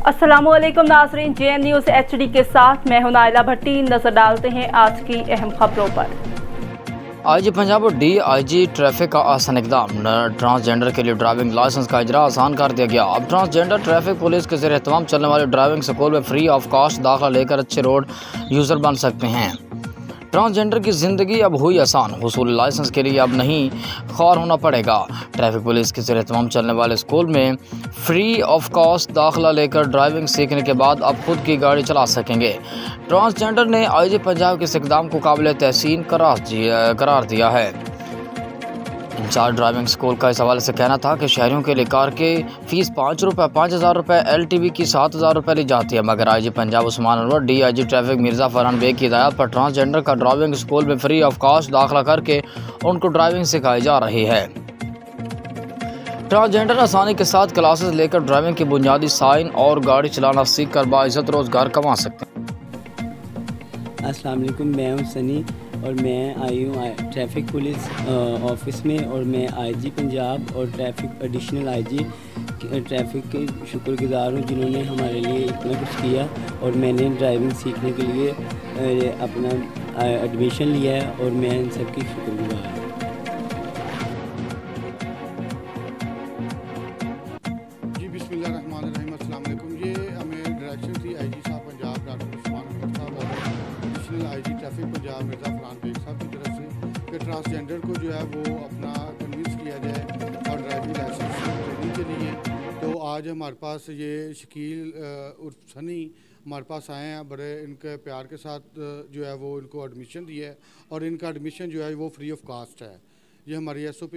अस्सलामुअलैकुम नाज़रीन, JN news HD के साथ मैं हूं नाइला भट्टी। नजर डालते हैं आज की अहम खबरों पर। IG पंजाब और DIG ट्रैफिक का आसान इक़दाम। ट्रांसजेंडर के लिए ड्राइविंग लाइसेंस का इजरा आसान कर दिया गया। अब ट्रांसजेंडर ट्रैफिक पुलिस के ज़रिए तमाम चलने वाले ड्राइविंग स्कूल में फ्री ऑफ कॉस्ट दाखिला लेकर अच्छे रोड यूज़र बन सकते हैं। ट्रांसजेंडर की ज़िंदगी अब हुई आसान। हुसूल लाइसेंस के लिए अब नहीं ख्वार होना पड़ेगा। ट्रैफिक पुलिस के ज़रिए तमाम चलने वाले स्कूल में फ्री ऑफ कॉस्ट दाखिला लेकर ड्राइविंग सीखने के बाद अब खुद की गाड़ी चला सकेंगे। ट्रांसजेंडर ने IG पंजाब के इस इक़दाम को काबिल तहसीन करार दिया है। इंचार्ज ड्राइविंग स्कूल का इस हवाले से कहना था कि शहरियों के लिए कार की फ़ीस 5,000 रुपये, LTV की 7,000 रुपये ली जाती है, मगर IG Punjab Usman Anwar DIG traffic Mirza Farhan Baig की हिदायत पर ट्रांसजेंडर का ड्राइविंग स्कूल में फ्री ऑफ कॉस्ट दाखिला करके उनको ड्राइविंग सिखाई जा रही है। ट्रांसजेंडर आसानी के साथ क्लासेस लेकर ड्राइविंग की बुनियादी साइन और गाड़ी चलाना सीख कर बाइज़्ज़त रोज़गार कमा सकते हैं। अस्सलाम वालेकुम, मैं हूं सनी और मैं आई हूँ ट्रैफिक पुलिस ऑफिस में, और मैं IG पंजाब और ट्रैफिक एडिशनल IG ट्रैफिक के शुक्रगुज़ार हूँ जिन्होंने हमारे लिए इतना कुछ किया। और मैंने ड्राइविंग सीखने के लिए अपना एडमिशन लिया है और मैं इन सब की शुक्रगुज़ार हूँ। जी बिस्मिल्लाहिर्रहमानिर्रहीम, अस्सलाम वालेकुम। ये हमें डायरेक्शन थी IG साहब पंजाब डॉक्टर उस्मान अनवर साहब और additional IG traffic Punjab Mirza Farhan Baig साहब की तरफ से कि ट्रांसजेंडर को जो है वो अपना कन्विंस किया जाए और ड्राइविंग लाइसेंस ट्रेनिंग के लिए। तो आज हमारे पास ये शकील उर्फ सनी हमारे पास आए हैं। बड़े इनके प्यार के साथ जो है वो इनको एडमिशन दिया है और इनका एडमिशन जो है वो फ्री ऑफ कास्ट है। ये हमारी SOP